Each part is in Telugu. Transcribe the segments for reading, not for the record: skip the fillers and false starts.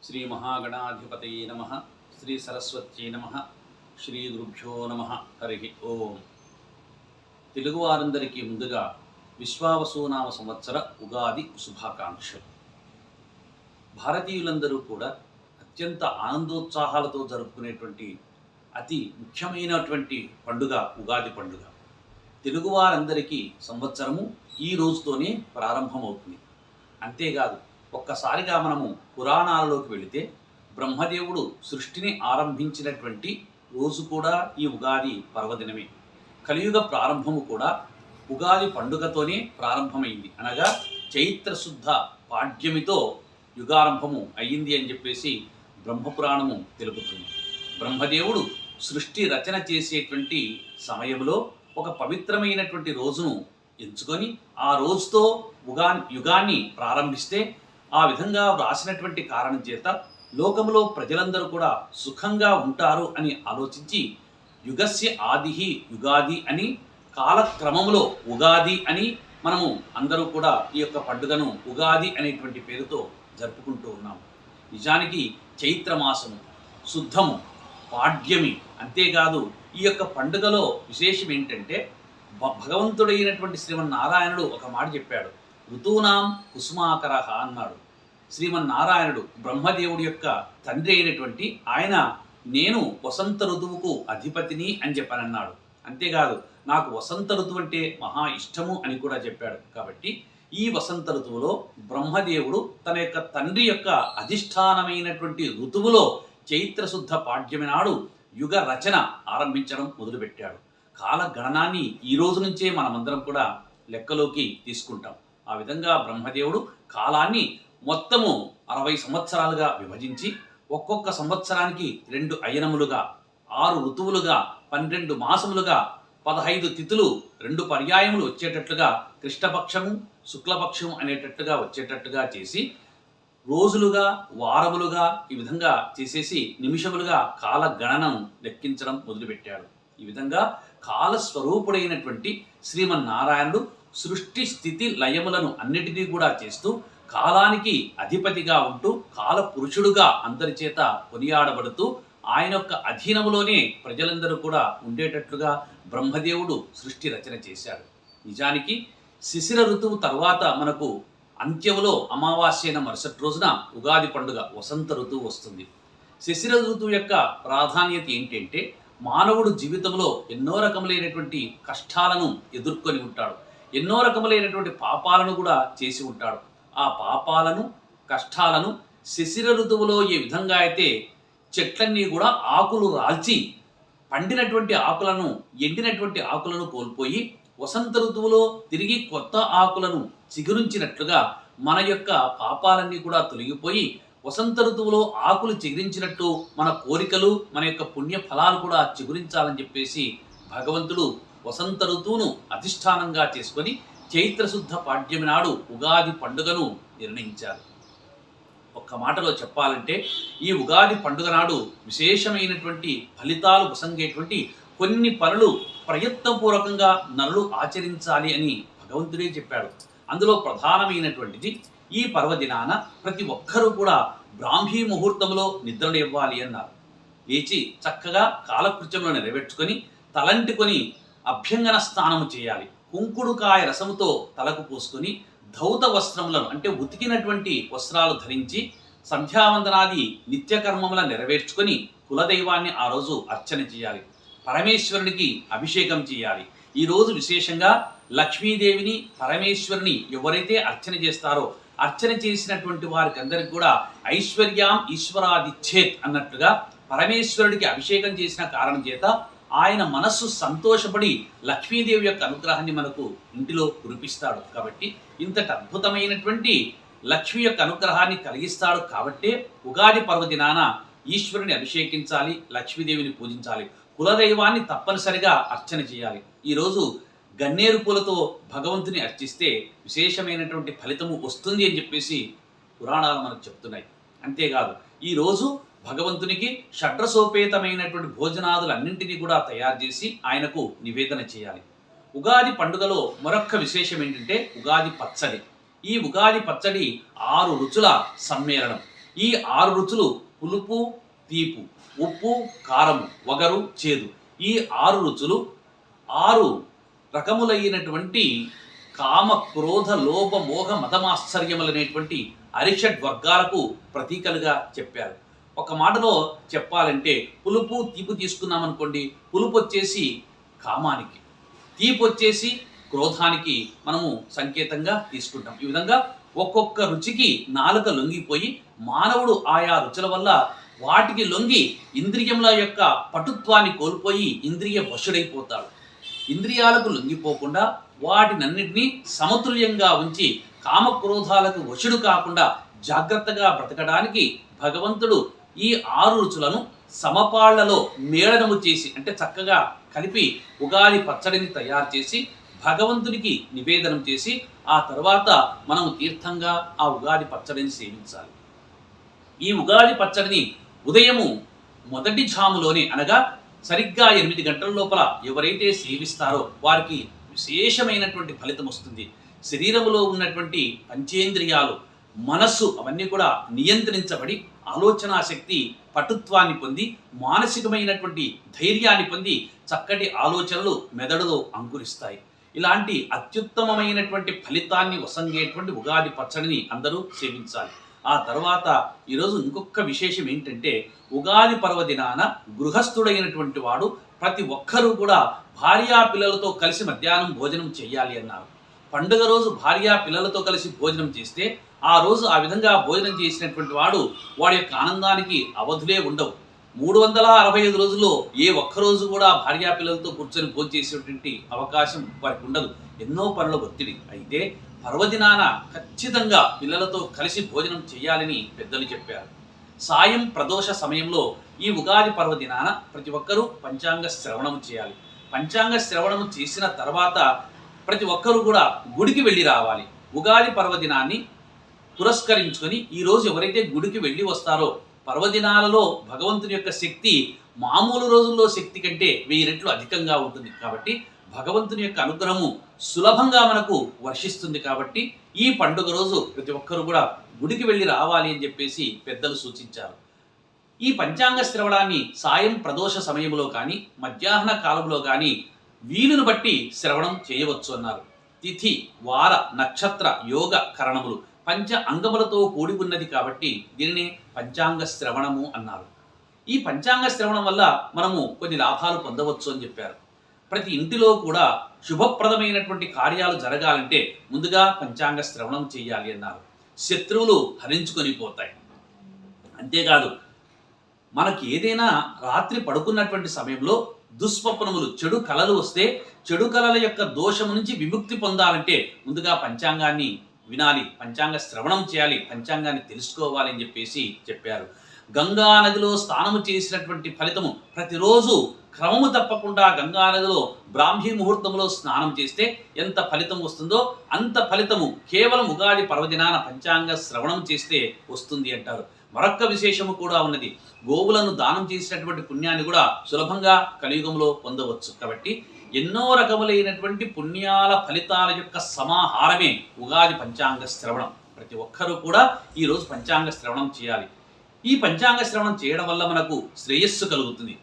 శ్రీ మహాగణాధిపతయే నమః. శ్రీ సరస్వత్యై నమః. శ్రీ గురుభ్యో నమః. హరి ఓం. తెలుగువారందరికీ ముందుగా విశ్వావసునామ సంవత్సర ఉగాది శుభాకాంక్షలు. భారతీయులందరూ కూడా అత్యంత ఆనందోత్సాహాలతో జరుపుకునేటువంటి అతి ముఖ్యమైనటువంటి పండుగ ఉగాది పండుగ. తెలుగువారందరికీ సంవత్సరము ఈ రోజుతోనే ప్రారంభమవుతుంది. అంతేకాదు, ఒక్కసారిగా మనము పురాణాలలోకి వెళితే బ్రహ్మదేవుడు సృష్టిని ఆరంభించినటువంటి రోజు కూడా ఈ ఉగాది పర్వదినమే. కలియుగ ప్రారంభము కూడా ఉగాది పండుగతోనే ప్రారంభమైంది. అనగా చైత్రశుద్ధ పాడ్యమితో యుగారంభము అయ్యింది అని చెప్పేసి బ్రహ్మపురాణము తెలుపుతుంది. బ్రహ్మదేవుడు సృష్టి రచన చేసేటువంటి సమయంలో ఒక పవిత్రమైనటువంటి రోజును ఎంచుకొని ఆ రోజుతో యుగాన్ని ప్రారంభిస్తే ఆ విధంగా వ్రాసినటువంటి కారణం చేత లోకంలో ప్రజలందరూ కూడా సుఖంగా ఉంటారు అని ఆలోచించి యుగస్య ఆదిహి యుగాది అని కాలక్రమంలో ఉగాది అని మనము అందరూ కూడా ఈ యొక్క పండుగను ఉగాది అనేటువంటి పేరుతో జరుపుకుంటూ ఉన్నాము. నిజానికి చైత్రమాసము శుద్ధము పాడ్యమి. అంతేకాదు, ఈ యొక్క పండుగలో విశేషం ఏంటంటే భగవంతుడైనటువంటి శ్రీమన్నారాయణుడు ఒక మాట చెప్పాడు. ఋతూనాం కుసుమాకరః అన్నాడు. శ్రీమన్నారాయణుడు బ్రహ్మదేవుడి యొక్క తండ్రి అయినటువంటి ఆయన నేను వసంత ఋతువుకు అధిపతిని అని చెప్పనన్నాడు. అంతేకాదు, నాకు వసంత ఋతువు అంటే మహా ఇష్టము అని కూడా చెప్పాడు. కాబట్టి ఈ వసంత ఋతువులో బ్రహ్మదేవుడు తన యొక్క తండ్రి యొక్క అధిష్టానమైనటువంటి ఋతువులో చైత్రశుద్ధ పాడ్యమి నాడు యుగ రచన ఆరంభించడం మొదలుపెట్టాడు. కాల గణనాన్ని ఈ రోజు నుంచే మనమందరం కూడా లెక్కలోకి తీసుకుంటాం. ఆ విధంగా బ్రహ్మదేవుడు కాలాన్ని మొత్తము 60 సంవత్సరాలుగా విభజించి ఒక్కొక్క సంవత్సరానికి 2 అయనములుగా 6 ఋతువులుగా 12 మాసములుగా 15 తిథులు 2 పర్యాయములు వచ్చేటట్లుగా కృష్ణపక్షము శుక్లపక్షము అనేటట్టుగా వచ్చేటట్టుగా చేసి రోజులుగా వారములుగా ఈ విధంగా చేసేసి నిమిషములుగా కాల గణనం లెక్కించడం మొదలుపెట్టాడు. ఈ విధంగా కాలస్వరూపుడైనటువంటి శ్రీమన్నారాయణుడు సృష్టి స్థితి లయములను అన్నిటినీ కూడా చేస్తూ కాలానికి అధిపతిగా ఉంటూ కాల పురుషుడుగా అందరి చేత కొనియాడబడుతూ ఆయన యొక్క అధీనములోనే ప్రజలందరూ కూడా ఉండేటట్లుగా బ్రహ్మదేవుడు సృష్టి రచన చేశాడు. నిజానికి శిశిర ఋతువు తర్వాత మనకు అంత్యములో అమావాస్యైన మరుసటి రోజున ఉగాది పండుగ వసంత ఋతువు వస్తుంది. శిశిర ఋతువు యొక్క ప్రాధాన్యత ఏంటంటే మానవుడు జీవితంలో ఎన్నో రకములైనటువంటి కష్టాలను ఎదుర్కొని ఉంటాడు. ఎన్నో రకములైనటువంటి పాపాలను కూడా చేసి ఉంటాడు. ఆ పాపాలను కష్టాలను శిశిర ఋతువులో ఏ విధంగా అయితే చెట్లన్నీ కూడా ఆకులు రాల్చి పండినటువంటి ఆకులను ఎండినటువంటి ఆకులను కోల్పోయి వసంత ఋతువులో తిరిగి కొత్త ఆకులను చిగురించినట్లుగా మన యొక్క పాపాలన్నీ కూడా తొలగిపోయి వసంత ఋతువులో ఆకులు చిగురించినట్టు మన కోరికలు మన యొక్క పుణ్య ఫలాలు కూడా చిగురించాలని చెప్పేసి భగవంతుడు వసంత ఋతువును అధిష్టానంగా చేసుకొని చైత్రశుద్ధ పాడ్యమి నాడు ఉగాది పండుగను నిర్ణయించారు. ఒక్క మాటలో చెప్పాలంటే ఈ ఉగాది పండుగ నాడు విశేషమైనటువంటి ఫలితాలు ప్రసంగేటువంటి కొన్ని పనులు ప్రయత్నపూర్వకంగా నరులు ఆచరించాలి అని భగవంతుడే చెప్పాడు. అందులో ప్రధానమైనటువంటిది ఈ పర్వదినాన ప్రతి ఒక్కరూ కూడా బ్రాహ్మీ ముహూర్తంలో నిద్రలేవ్వాలి అన్నారు. లేచి చక్కగా కాలకృత్యంలో నెరవేర్చుకొని తలంటుకొని అభ్యంగన స్నానము చేయాలి. కుంకుడుకాయ రసముతో తలకు పూసుకొని ధౌత వస్త్రములను అంటే ఉతికినటువంటి వస్త్రాలు ధరించి సంధ్యావందనాది నిత్యకర్మములను నెరవేర్చుకొని కులదైవాన్ని ఆ రోజు అర్చన చేయాలి. పరమేశ్వరునికి అభిషేకం చేయాలి. ఈ రోజు విశేషంగా లక్ష్మీదేవిని పరమేశ్వరుని ఎవరైతే అర్చన చేస్తారో అర్చన చేసినటువంటి వారికి అందరికి కూడా ఐశ్వర్యాం ఈశ్వరాదిచ్చేత్ అన్నట్లుగా పరమేశ్వరుడికి అభిషేకం చేసిన కారణం చేత ఆయన మనస్సు సంతోషపడి లక్ష్మీదేవి యొక్క అనుగ్రహాన్ని మనకు ఇంటిలో కురిపిస్తాడు. కాబట్టి ఇంతటి అద్భుతమైనటువంటి లక్ష్మి యొక్క అనుగ్రహాన్ని కలిగిస్తాడు. కాబట్టే ఉగాది పర్వదినాన ఈశ్వరుని అభిషేకించాలి, లక్ష్మీదేవిని పూజించాలి, కులదైవాన్ని తప్పనిసరిగా అర్చన చేయాలి. ఈరోజు గన్నేరు పూలతో భగవంతుని అర్చిస్తే విశేషమైనటువంటి ఫలితము వస్తుంది అని చెప్పేసి పురాణాలు మనకు చెప్తున్నాయి. అంతేకాదు, ఈరోజు భగవంతునికి షడ్రసోపేతమైనటువంటి భోజనాదులన్నింటినీ కూడా తయారు చేసి ఆయనకు నివేదన చేయాలి. ఉగాది పండుగలో మరొక్క విశేషం ఏంటంటే ఉగాది పచ్చడి. ఈ ఉగాది పచ్చడి 6 రుచుల సమ్మేళనం. ఈ 6 రుచులు పులుపు, తీపు, ఉప్పు, కారము, వగరు, చేదు. ఈ 6 రుచులు 6 రకములైనటువంటి కామ, క్రోధ, లోభ, మోహ, మదమాశ్చర్యములనేటువంటి అరిషడ్ వర్గాలకు ప్రతీకలుగా చెప్పారు. ఒక మాటలో చెప్పాలంటే పులుపు, తీపి తీసుకున్నామనుకోండి, పులుపు వచ్చేసి కామానికి, తీపి వచ్చేసి క్రోధానికి మనము సంకేతంగా తీసుకుంటాం. ఈ విధంగా ఒక్కొక్క రుచికి నాలుక లొంగిపోయి మానవుడు ఆయా రుచుల వల్ల వాటికి లొంగి ఇంద్రియముల యొక్క పటుత్వాన్ని కోల్పోయి ఇంద్రియ వశుడైపోతాడు. ఇంద్రియాలకు లొంగిపోకుండా వాటినన్నిటినీ సమతుల్యంగా ఉంచి కామక్రోధాలకు వశుడు కాకుండా జాగ్రత్తగా బ్రతకడానికి భగవంతుడు ఈ 6 రుచులను సమపాళ్లలో మేళనము చేసి, అంటే చక్కగా కలిపి ఉగాది పచ్చడిని తయారు చేసి భగవంతునికి నివేదనం చేసి ఆ తర్వాత మనం తీర్థంగా ఆ ఉగాది పచ్చడిని సేవించాలి. ఈ ఉగాది పచ్చడిని ఉదయము మొదటి ఝాములోనే, అనగా సరిగ్గా 8 గంటల లోపల ఎవరైతే సేవిస్తారో వారికి విశేషమైనటువంటి ఫలితం వస్తుంది. శరీరంలో ఉన్నటువంటి పంచేంద్రియాలు, మనస్సు అవన్నీ కూడా నియంత్రించబడి ఆలోచనా శక్తి పటుత్వాన్ని పొంది మానసికమైనటువంటి ధైర్యాన్ని పొంది చక్కటి ఆలోచనలు మెదడులో అంకురిస్తాయి. ఇలాంటి అత్యుత్తమమైనటువంటి ఫలితాన్ని వసంగేటువంటి ఉగాది పచ్చడిని అందరూ సేవించాలి. ఆ తర్వాత ఈరోజు ఇంకొక విశేషం ఏంటంటే, ఉగాది పర్వదినాన గృహస్థుడైనటువంటి వాడు ప్రతి ఒక్కరూ కూడా భార్యా పిల్లలతో కలిసి మధ్యాహ్నం భోజనం చేయాలి అన్నారు. పండుగ రోజు భార్యా పిల్లలతో కలిసి భోజనం చేస్తే ఆ రోజు ఆ విధంగా భోజనం చేసినటువంటి వాడి యొక్క ఆనందానికి అవధులే ఉండవు. 365 రోజుల్లో ఏ ఒక్కరోజు కూడా భార్యా పిల్లలతో కూర్చొని భోజనం చేసేటువంటి అవకాశం వారికి ఉండదు. ఎన్నో పనుల ఒత్తిడి. అయితే పర్వదినాన ఖచ్చితంగా పిల్లలతో కలిసి భోజనం చేయాలని పెద్దలు చెప్పారు. సాయం ప్రదోష సమయంలో ఈ ఉగాది పర్వదినాన ప్రతి ఒక్కరూ పంచాంగ శ్రవణం చేయాలి. పంచాంగ శ్రవణం చేసిన తర్వాత ప్రతి ఒక్కరూ కూడా గుడికి వెళ్ళి రావాలి. ఉగాది పర్వదినాన్ని పురస్కరించుకొని ఈరోజు ఎవరైతే గుడికి వెళ్ళి వస్తారో పర్వదినాలలో భగవంతుని యొక్క శక్తి మామూలు రోజుల్లో శక్తి కంటే 1000 రెట్లు అధికంగా ఉంటుంది. కాబట్టి భగవంతుని యొక్క అనుగ్రహము సులభంగా మనకు వర్షిస్తుంది. కాబట్టి ఈ పండుగ రోజు ప్రతి ఒక్కరూ కూడా గుడికి వెళ్ళి రావాలి అని చెప్పేసి పెద్దలు సూచించారు. ఈ పంచాంగ శ్రవణాన్ని సాయం ప్రదోష సమయంలో కానీ మధ్యాహ్న కాలంలో కానీ వీలును బట్టి శ్రవణం చేయవచ్చు అన్నారు. తిథి, వార, నక్షత్ర, యోగ కరణములు పంచ అంగములతో కూడి ఉన్నది కాబట్టి దీనిని పంచాంగ శ్రవణము అన్నారు. ఈ పంచాంగ శ్రవణం వల్ల మనము కొన్ని లాభాలు పొందవచ్చు అని చెప్పారు. ప్రతి ఇంటిలో కూడా శుభప్రదమైనటువంటి కార్యాలు జరగాలంటే ముందుగా పంచాంగ శ్రవణం చేయాలి అన్నారు. శత్రువులు హరించుకొని పోతాయి. అంతేకాదు, మనకి ఏదైనా రాత్రి పడుకున్నటువంటి సమయంలో దుస్వప్నములు, చెడు కలలు వస్తే చెడు కలల యొక్క దోషం నుంచి విముక్తి పొందాలంటే ముందుగా పంచాంగాన్ని వినాలి, పంచాంగ శ్రవణం చేయాలి, పంచాంగాన్ని తెలుసుకోవాలి అని చెప్పేసి చెప్పారు. గంగా నదిలో స్నానము చేసినటువంటి ఫలితము ప్రతిరోజు క్రమము తప్పకుండా గంగా నదిలో బ్రాహ్మీ ముహూర్తంలో స్నానం చేస్తే ఎంత ఫలితం వస్తుందో అంత ఫలితము కేవలం ఉగాది పర్వదినాన పంచాంగ శ్రవణం చేస్తే వస్తుంది అంటారు. మరొక్క విశేషము కూడా ఉన్నది. గోవులను దానం చేసినటువంటి పుణ్యాన్ని కూడా సులభంగా కలియుగంలో పొందవచ్చు. కాబట్టి ఎన్నో రకములైనటువంటి పుణ్యాల ఫలితాల యొక్క సమాహారమే ఉగాది పంచాంగ శ్రవణం. ప్రతి ఒక్కరూ కూడా ఈరోజు పంచాంగ శ్రవణం చేయాలి. ఈ పంచాంగ శ్రవణం చేయడం వల్ల మనకు శ్రేయస్సు కలుగుతుంది.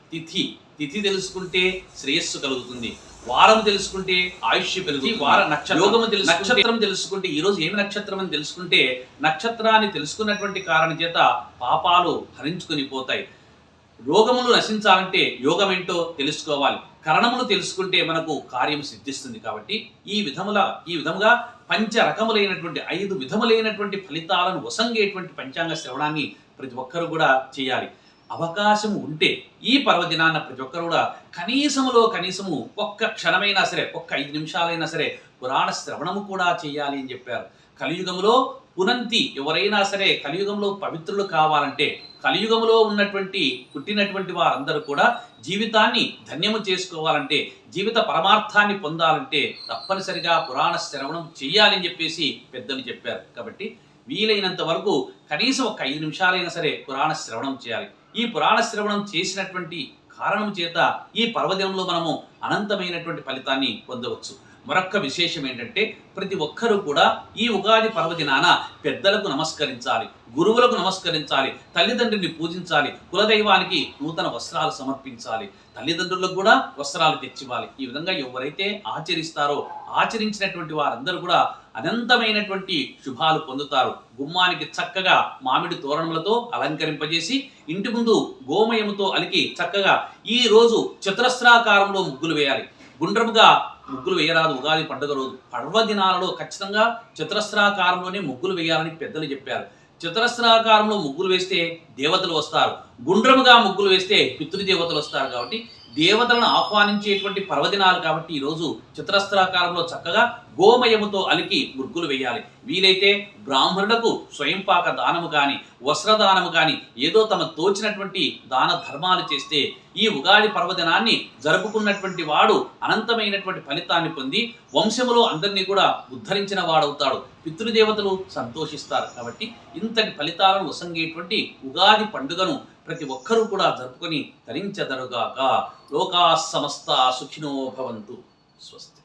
తిథి తెలుసుకుంటే శ్రేయస్సు కలుగుతుంది. వారం తెలుసుకుంటే ఆయుష్ పెరుగుతుంది. వార నక్షత్రం తెలుసుకుంటే ఈరోజు ఏమి నక్షత్రం అని తెలుసుకుంటే నక్షత్రాన్ని తెలుసుకున్నటువంటి కారణం చేత పాపాలు హరించుకొని పోతాయి. రోగములు నశించాలంటే యోగం ఏంటో తెలుసుకోవాలి. కరణములు తెలుసుకుంటే మనకు కార్యం సిద్ధిస్తుంది. కాబట్టి ఈ విధముగా పంచ రకములైనటువంటి 5 విధములైనటువంటి ఫలితాలను వసంగేటువంటి పంచాంగ శ్రవణాన్ని ప్రతి ఒక్కరు కూడా చేయాలి. అవకాశం ఉంటే ఈ పర్వదినాన్న ప్రతి ఒక్కరు కూడా కనీసము ఒక్క క్షణమైనా సరే, ఒక్క 5 నిమిషాలైనా సరే పురాణ శ్రవణము కూడా చేయాలి అని చెప్పారు. కలియుగములో పునంతి ఎవరైనా సరే కలియుగంలో పవిత్రులు కావాలంటే, కలియుగంలో పుట్టినటువంటి వారందరూ కూడా జీవితాన్ని ధన్యము చేసుకోవాలంటే, జీవిత పరమార్థాన్ని పొందాలంటే తప్పనిసరిగా పురాణ శ్రవణం చేయాలని చెప్పేసి పెద్దలు చెప్పారు. కాబట్టి వీలైనంత వరకు కనీసం ఒక 5 నిమిషాలైనా సరే పురాణ శ్రవణం చేయాలి. ఈ పురాణ శ్రవణం చేసినటువంటి కారణం చేత ఈ పర్వదినంలో మనము అనంతమైనటువంటి ఫలితాన్ని పొందవచ్చు. మరొక్క విశేషం ఏంటంటే ప్రతి ఒక్కరూ కూడా ఈ ఉగాది పర్వదినాన పెద్దలకు నమస్కరించాలి, గురువులకు నమస్కరించాలి, తల్లిదండ్రుల్ని పూజించాలి, కులదైవానికి నూతన వస్త్రాలు సమర్పించాలి, తల్లిదండ్రులకు కూడా వస్త్రాలు తెచ్చివ్వాలి. ఈ విధంగా ఎవరైతే ఆచరిస్తారో ఆచరించినటువంటి వారందరూ కూడా అనంతమైనటువంటి శుభాలు పొందుతారు. గుమ్మానికి చక్కగా మామిడి తోరణములతో అలంకరింపజేసి ఇంటి ముందు గోమయముతో అలికి చక్కగా ఈ రోజు చతురస్రాకారంలో ముగ్గులు వేయాలి. గుండ్రముగా ముగ్గులు వేయరాదు. ఉగాది పండుగ రోజు పర్వదినాలలో ఖచ్చితంగా చతురస్రాకారంలోనే ముగ్గులు వేయాలని పెద్దలు చెప్పారు. చతురస్రాకారంలో ముగ్గులు వేస్తే దేవతలు వస్తారు, గుండ్రముగా ముగ్గులు వేస్తే పితృదేవతలు వస్తారు. కాబట్టి దేవతలను ఆహ్వానించేటువంటి పర్వదినాలు కాబట్టి ఈరోజు చతురస్రాకారంలో చక్కగా గోమయముతో అలికి ముగ్గులు వేయాలి. వీలైతే బ్రాహ్మణులకు స్వయంపాక దానము కానీ వస్త్రదానము కానీ ఏదో తమ తోచినటువంటి దాన ధర్మాలు చేస్తే ఈ ఉగాది పర్వదినాన్ని జరుపుకున్నటువంటి వాడు అనంతమైనటువంటి ఫలితాన్ని పొంది వంశములో అందరినీ కూడా ఉద్ధరించిన వాడవుతాడు. పితృదేవతలు సంతోషిస్తారు. కాబట్టి ఇంతటి ఫలితాలను వసంగేటువంటి ఉగాది పండుగను ప్రతి ఒక్కరూ కూడా జరుపుకొని తరించెదరుగాక. లోకా సమస్త సుఖినో భవంతు. స్వస్తి.